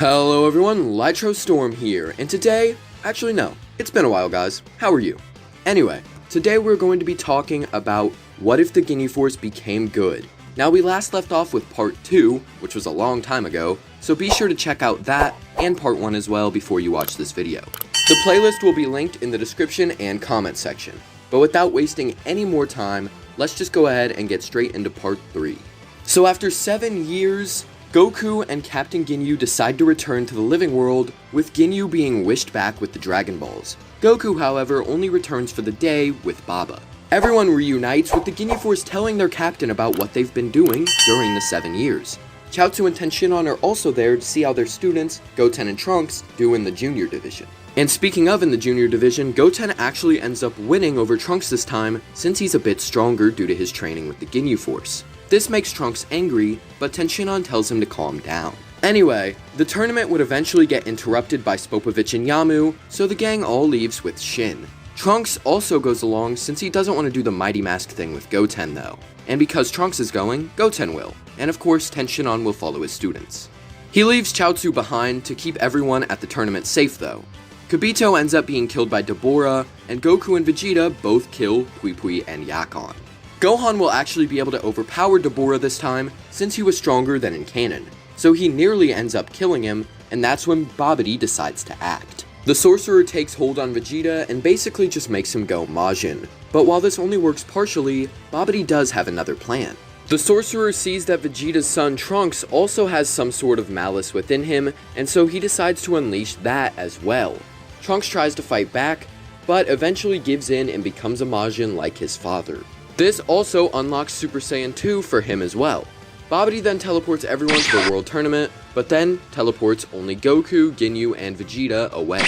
Hello everyone, Lytro Storm here, and today, actually no, it's been a while guys, how are you? Anyway, today we're going to be talking about what if the Ginyu Force became good. Now we last left off with part 2, which was a long time ago, so be sure to check out that and part 1 as well before you watch this video. The playlist will be linked in the description and comment section, but without wasting any more time, let's just go ahead and get straight into part 3. So after 7 years, Goku and Captain Ginyu decide to return to the living world, with Ginyu being wished back with the Dragon Balls. Goku, however, only returns for the day with Baba. Everyone reunites, with the Ginyu Force telling their captain about what they've been doing during the 7 years. Chaozu and Tenshinhan are also there to see how their students, Goten and Trunks, do in the Junior Division. And speaking of in the Junior Division, Goten actually ends up winning over Trunks this time, since he's a bit stronger due to his training with the Ginyu Force. This makes Trunks angry, but Tenshinhan tells him to calm down. Anyway, the tournament would eventually get interrupted by Spopovich and Yamu, so the gang all leaves with Shin. Trunks also goes along since he doesn't want to do the Mighty Mask thing with Goten though. And because Trunks is going, Goten will. And of course, Tenshinhan will follow his students. He leaves Chaozu behind to keep everyone at the tournament safe though. Kibito ends up being killed by Deborah, and Goku and Vegeta both kill Pui Pui and Yakon. Gohan will actually be able to overpower Deborah this time, since he was stronger than in canon, so he nearly ends up killing him, and that's when Babidi decides to act. The sorcerer takes hold on Vegeta and basically just makes him go Majin, but while this only works partially, Babidi does have another plan. The sorcerer sees that Vegeta's son Trunks also has some sort of malice within him, and so he decides to unleash that as well. Trunks tries to fight back, but eventually gives in and becomes a Majin like his father. This also unlocks Super Saiyan 2 for him as well. Babidi then teleports everyone to the World Tournament, but then teleports only Goku, Ginyu, and Vegeta away.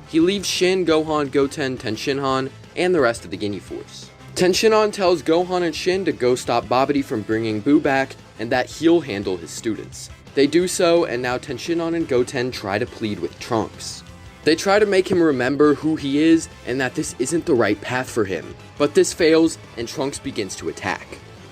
He leaves Shin, Gohan, Goten, Tenshinhan, and the rest of the Ginyu Force. Tenshinhan tells Gohan and Shin to go stop Babidi from bringing Buu back, and that he'll handle his students. They do so, and now Tenshinhan and Goten try to plead with Trunks. They try to make him remember who he is and that this isn't the right path for him, but this fails and Trunks begins to attack.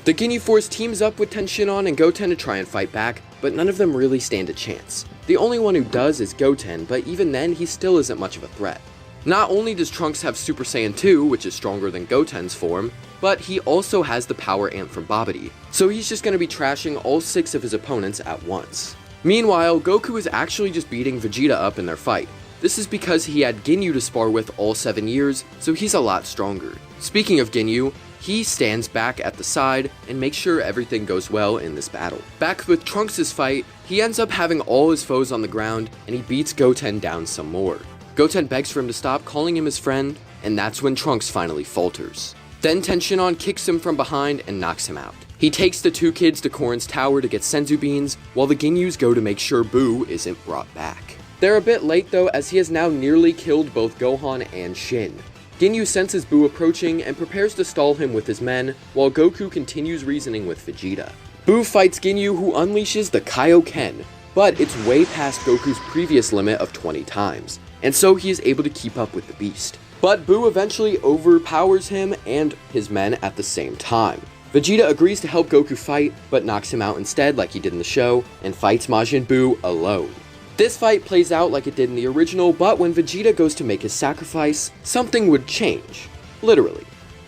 The Ginyu Force teams up with Tenshinhan and Goten to try and fight back, but none of them really stand a chance. The only one who does is Goten, but even then he still isn't much of a threat. Not only does Trunks have Super Saiyan 2, which is stronger than Goten's form, but he also has the power amp from Babidi, so he's just going to be trashing all 6 of his opponents at once. Meanwhile, Goku is actually just beating Vegeta up in their fight. This is because he had Ginyu to spar with all 7 years, so he's a lot stronger. Speaking of Ginyu, he stands back at the side and makes sure everything goes well in this battle. Back with Trunks' fight, he ends up having all his foes on the ground, and he beats Goten down some more. Goten begs for him to stop, calling him his friend, and that's when Trunks finally falters. Then Tenshinhan kicks him from behind and knocks him out. He takes the 2 kids to Korin's tower to get Senzu Beans, while the Ginyus go to make sure Buu isn't brought back. They're a bit late though, as he has now nearly killed both Gohan and Shin. Ginyu senses Buu approaching and prepares to stall him with his men, while Goku continues reasoning with Vegeta. Buu fights Ginyu, who unleashes the Kaioken, but it's way past Goku's previous limit of 20 times, and so he is able to keep up with the beast. But Buu eventually overpowers him and his men at the same time. Vegeta agrees to help Goku fight, but knocks him out instead like he did in the show, and fights Majin Buu alone. This fight plays out like it did in the original, but when Vegeta goes to make his sacrifice, something would change. Literally.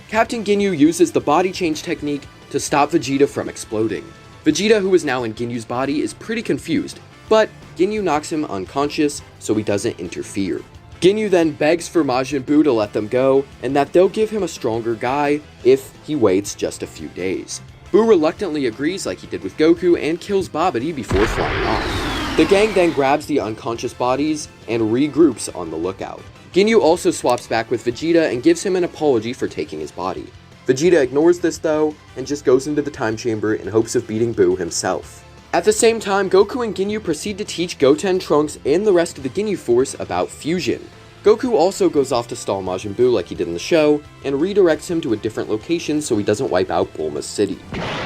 Captain Ginyu uses the body change technique to stop Vegeta from exploding. Vegeta, who is now in Ginyu's body, is pretty confused, but Ginyu knocks him unconscious, so he doesn't interfere. Ginyu then begs for Majin Buu to let them go, and that they'll give him a stronger guy if he waits just a few days. Buu reluctantly agrees like he did with Goku and kills Babidi before flying off. The gang then grabs the unconscious bodies and regroups on the lookout. Ginyu also swaps back with Vegeta and gives him an apology for taking his body. Vegeta ignores this though, and just goes into the time chamber in hopes of beating Buu himself. At the same time, Goku and Ginyu proceed to teach Goten, Trunks, and the rest of the Ginyu Force about fusion. Goku also goes off to stall Majin Buu like he did in the show, and redirects him to a different location so he doesn't wipe out Bulma City.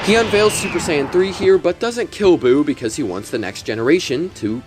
He unveils Super Saiyan 3 here, but doesn't kill Buu because he wants the next generation to,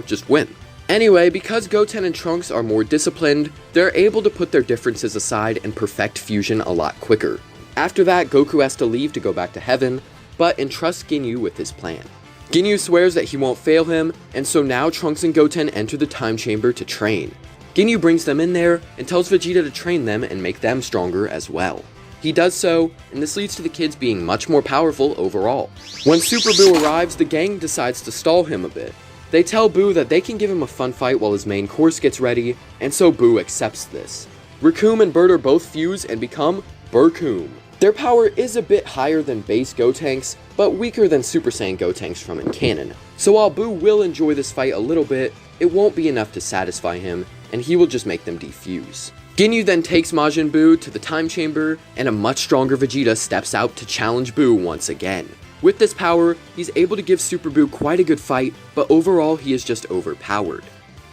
just win. Anyway, because Goten and Trunks are more disciplined, they're able to put their differences aside and perfect fusion a lot quicker. After that, Goku has to leave to go back to heaven, but entrusts Ginyu with his plan. Ginyu swears that he won't fail him, and so now Trunks and Goten enter the time chamber to train. Ginyu brings them in there and tells Vegeta to train them and make them stronger as well. He does so, and this leads to the kids being much more powerful overall. When Super Buu arrives, the gang decides to stall him a bit. They tell Buu that they can give him a fun fight while his main course gets ready, and so Buu accepts this. Recoome and Birder both fuse and become Burkoom. Their power is a bit higher than base Gotenks, but weaker than Super Saiyan Gotenks from in canon. So while Buu will enjoy this fight a little bit, it won't be enough to satisfy him, and he will just make them defuse. Ginyu then takes Majin Buu to the time chamber, and a much stronger Vegeta steps out to challenge Buu once again. With this power, he's able to give Super Buu quite a good fight, but overall he is just overpowered.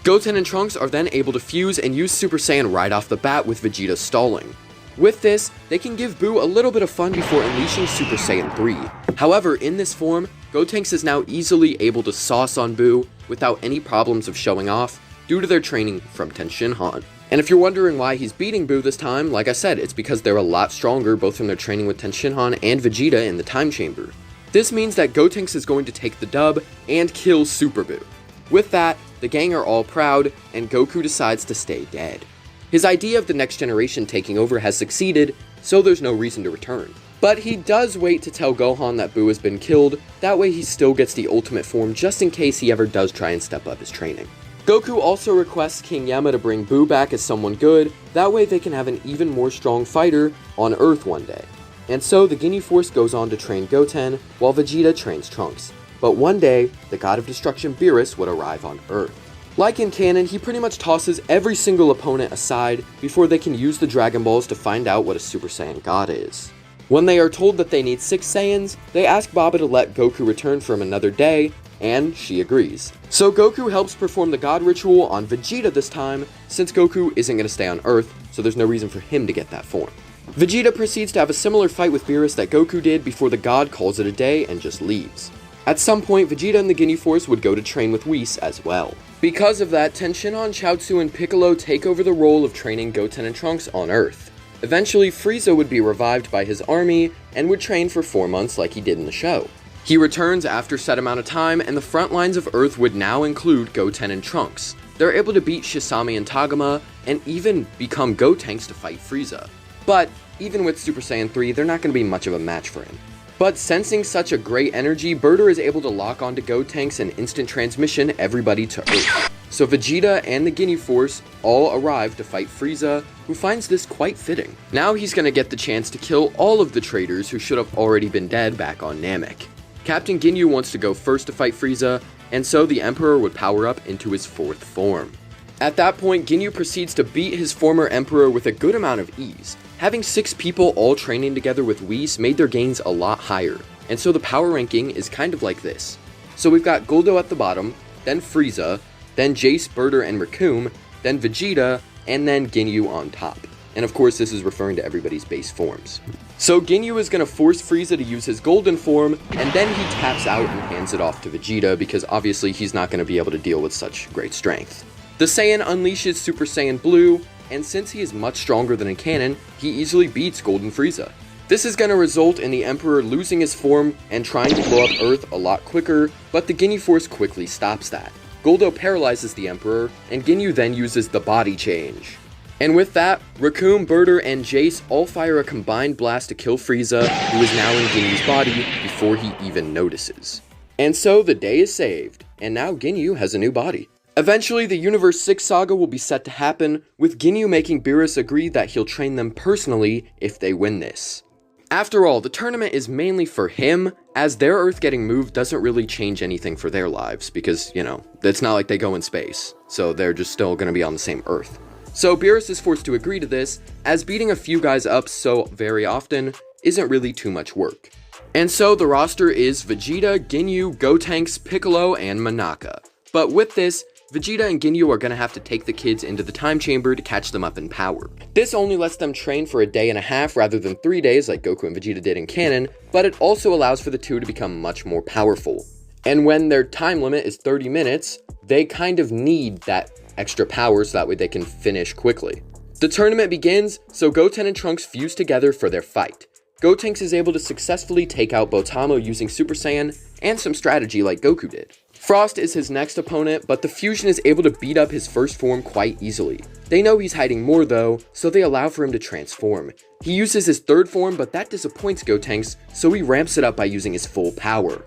Goten and Trunks are then able to fuse and use Super Saiyan right off the bat with Vegeta stalling. With this, they can give Buu a little bit of fun before unleashing Super Saiyan 3. However, in this form, Gotenks is now easily able to sauce on Buu without any problems of showing off due to their training from Tenshinhan. And if you're wondering why he's beating Buu this time, like I said, it's because they're a lot stronger both from their training with Tenshinhan and Vegeta in the time chamber. This means that Gotenks is going to take the dub and kill Super Buu. With that, the gang are all proud, and Goku decides to stay dead. His idea of the next generation taking over has succeeded, so there's no reason to return. But he does wait to tell Gohan that Buu has been killed, that way he still gets the ultimate form just in case he ever does try and step up his training. Goku also requests King Yama to bring Buu back as someone good, that way they can have an even more strong fighter on Earth one day. And so the Ginyu Force goes on to train Goten, while Vegeta trains Trunks. But one day, the God of Destruction Beerus would arrive on Earth. Like in canon, he pretty much tosses every single opponent aside before they can use the Dragon Balls to find out what a Super Saiyan God is. When they are told that they need 6 Saiyans, they ask Baba to let Goku return for him another day, and she agrees. So Goku helps perform the God ritual on Vegeta this time, since Goku isn't going to stay on Earth, so there's no reason for him to get that form. Vegeta proceeds to have a similar fight with Beerus that Goku did before the God calls it a day and just leaves. At some point, Vegeta and the Ginyu Force would go to train with Whis as well. Because of that, Tenshinhan, Chaozu, and Piccolo take over the role of training Goten and Trunks on Earth. Eventually, Frieza would be revived by his army and would train for 4 months like he did in the show. He returns after a set amount of time, and the front lines of Earth would now include Goten and Trunks. They're able to beat Shisame and Tagoma, and even become Gotenks to fight Frieza. But even with Super Saiyan 3, they're not going to be much of a match for him. But sensing such a great energy, Birder is able to lock onto Gotenks and instant transmission everybody to Earth. So Vegeta and the Ginyu Force all arrive to fight Frieza, who finds this quite fitting. Now he's going to get the chance to kill all of the traitors who should have already been dead back on Namek. Captain Ginyu wants to go first to fight Frieza, and so the Emperor would power up into his 4th form. At that point, Ginyu proceeds to beat his former Emperor with a good amount of ease. Having 6 people all training together with Whis made their gains a lot higher, and so the power ranking is kind of like this. So we've got Guldo at the bottom, then Frieza, then Jace, Birder, and Recoome, then Vegeta, and then Ginyu on top. And of course, this is referring to everybody's base forms. So Ginyu is going to force Frieza to use his golden form, and then he taps out and hands it off to Vegeta because obviously he's not going to be able to deal with such great strength. The Saiyan unleashes Super Saiyan Blue, and since he is much stronger than in canon, he easily beats Golden Frieza. This is going to result in the Emperor losing his form and trying to blow up Earth a lot quicker, but the Ginyu Force quickly stops that. Guldo paralyzes the Emperor, and Ginyu then uses the body change. And with that, Recoome, Birder, and Jace all fire a combined blast to kill Frieza, who is now in Ginyu's body before he even notices. And so the day is saved, and now Ginyu has a new body. Eventually, the Universe 6 saga will be set to happen, with Ginyu making Beerus agree that he'll train them personally if they win this. After all, the tournament is mainly for him, as their Earth getting moved doesn't really change anything for their lives, because, you know, it's not like they go in space, so they're just still gonna be on the same Earth. So Beerus is forced to agree to this, as beating a few guys up so very often isn't really too much work. And so the roster is Vegeta, Ginyu, Gotenks, Piccolo, and Monaka. But with this, Vegeta and Ginyu are going to have to take the kids into the time chamber to catch them up in power. This only lets them train for a day and a half rather than 3 days like Goku and Vegeta did in canon, but it also allows for the two to become much more powerful. And when their time limit is 30 minutes, they kind of need that extra power so that way they can finish quickly. The tournament begins, so Goten and Trunks fuse together for their fight. Gotenks is able to successfully take out Botamo using Super Saiyan and some strategy like Goku did. Frost is his next opponent, but the fusion is able to beat up his first form quite easily. They know he's hiding more though, so they allow for him to transform. He uses his third form, but that disappoints Gotenks, so he ramps it up by using his full power.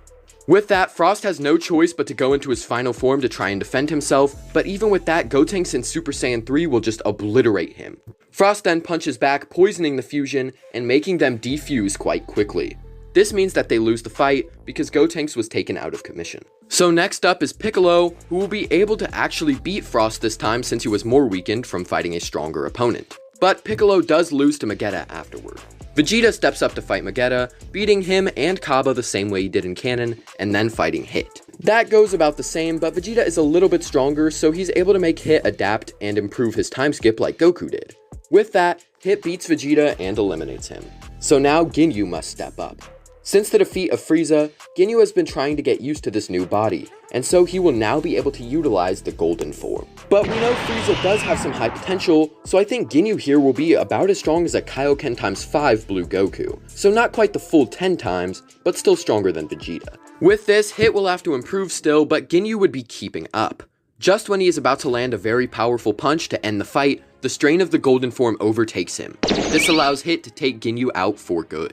With that, Frost has no choice but to go into his final form to try and defend himself, but even with that, Gotenks in Super Saiyan 3 will just obliterate him. Frost then punches back, poisoning the fusion and making them defuse quite quickly. This means that they lose the fight because Gotenks was taken out of commission. So next up is Piccolo, who will be able to actually beat Frost this time since he was more weakened from fighting a stronger opponent. But Piccolo does lose to Vegeta afterward. Vegeta steps up to fight Vegeta, beating him and Kaba the same way he did in canon, and then fighting Hit. That goes about the same, but Vegeta is a little bit stronger, so he's able to make Hit adapt and improve his time skip like Goku did. With that, Hit beats Vegeta and eliminates him. So now Ginyu must step up. Since the defeat of Frieza, Ginyu has been trying to get used to this new body, and so he will now be able to utilize the golden form. But we know Frieza does have some high potential, so I think Ginyu here will be about as strong as a Kaioken x 5 Blue Goku. So not quite the full 10 times, but still stronger than Vegeta. With this, Hit will have to improve still, but Ginyu would be keeping up. Just when he is about to land a very powerful punch to end the fight, the strain of the golden form overtakes him. This allows Hit to take Ginyu out for good.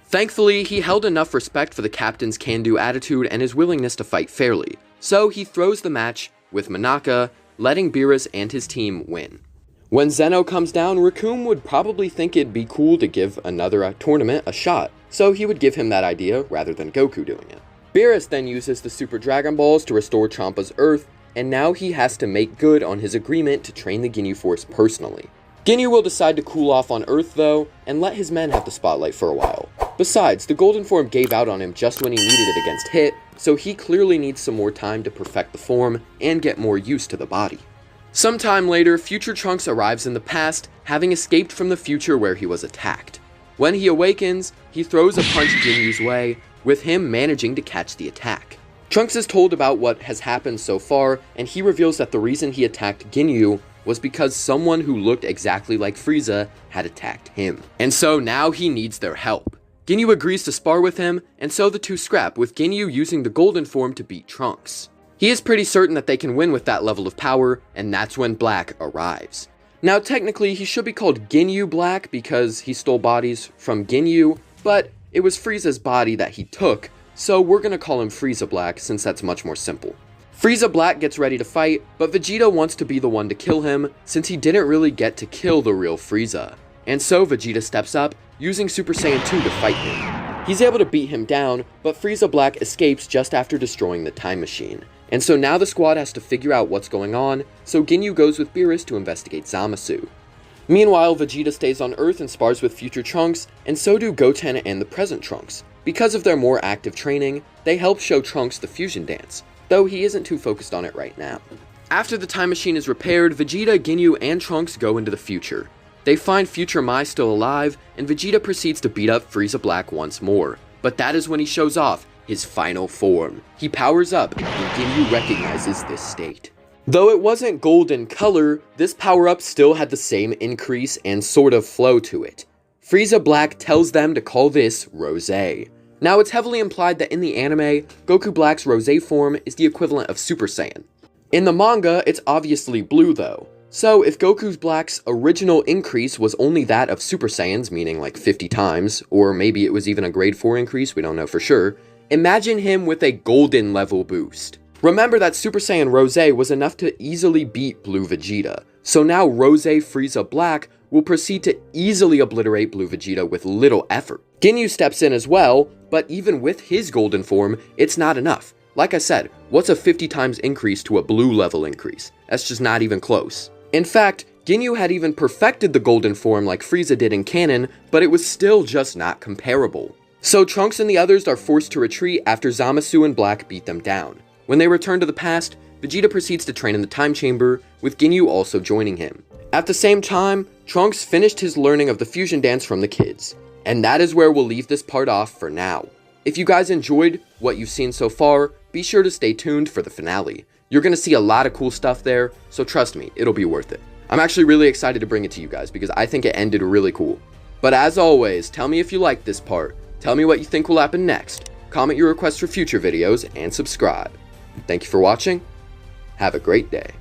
Thankfully, he held enough respect for the captain's can-do attitude and his willingness to fight fairly, so he throws the match with Monaka, letting Beerus and his team win. When Zeno comes down, Raccoon would probably think it'd be cool to give another tournament a shot, so he would give him that idea rather than Goku doing it. Beerus then uses the Super Dragon Balls to restore Champa's Earth, and now he has to make good on his agreement to train the Ginyu Force personally. Ginyu will decide to cool off on Earth though, and let his men have the spotlight for a while. Besides, the golden form gave out on him just when he needed it against Hit, so he clearly needs some more time to perfect the form and get more used to the body. Sometime later, Future Trunks arrives in the past, having escaped from the future where he was attacked. When he awakens, he throws a punch Ginyu's way, with him managing to catch the attack. Trunks is told about what has happened so far, and he reveals that the reason he attacked Ginyu was because someone who looked exactly like Frieza had attacked him. And so now he needs their help. Ginyu agrees to spar with him, and so the two scrap, with Ginyu using the golden form to beat Trunks. He is pretty certain that they can win with that level of power, and that's when Black arrives. Now technically he should be called Ginyu Black because he stole bodies from Ginyu, but it was Frieza's body that he took, so we're gonna call him Frieza Black since that's much more simple. Frieza Black gets ready to fight, but Vegeta wants to be the one to kill him since he didn't really get to kill the real Frieza. And so Vegeta steps up, using Super Saiyan 2 to fight him. He's able to beat him down, but Frieza Black escapes just after destroying the time machine. And so now the squad has to figure out what's going on, so Ginyu goes with Beerus to investigate Zamasu. Meanwhile, Vegeta stays on Earth and spars with future Trunks, and so do Goten and the present Trunks. Because of their more active training, they help show Trunks the fusion dance, though he isn't too focused on it right now. After the time machine is repaired, Vegeta, Ginyu, and Trunks go into the future. They find future Mai still alive, and Vegeta proceeds to beat up Frieza Black once more. But that is when he shows off his final form. He powers up, and Ginyu recognizes this state. Though it wasn't gold in color, this power-up still had the same increase and sort of flow to it. Frieza Black tells them to call this Rosé. Now it's heavily implied that in the anime, Goku Black's Rosé form is the equivalent of Super Saiyan. In the manga, it's obviously blue though. So if Goku Black's original increase was only that of Super Saiyans, meaning like 50 times, or maybe it was even a grade 4 increase, we don't know for sure, imagine him with a golden level boost. Remember that Super Saiyan Rosé was enough to easily beat Blue Vegeta, so now Rosé Frieza Black will proceed to easily obliterate Blue Vegeta with little effort. Ginyu steps in as well, but even with his golden form, it's not enough. Like I said, what's a 50 times increase to a blue level increase? That's just not even close. In fact, Ginyu had even perfected the golden form like Frieza did in canon, but it was still just not comparable. So Trunks and the others are forced to retreat after Zamasu and Black beat them down. When they return to the past, Vegeta proceeds to train in the time chamber, with Ginyu also joining him. At the same time, Trunks finished his learning of the fusion dance from the kids. And that is where we'll leave this part off for now. If you guys enjoyed what you've seen so far, be sure to stay tuned for the finale. You're going to see a lot of cool stuff there, so trust me, it'll be worth it. I'm actually really excited to bring it to you guys because I think it ended really cool. But as always, tell me if you like this part, tell me what you think will happen next, comment your requests for future videos, and subscribe. Thank you for watching. Have a great day.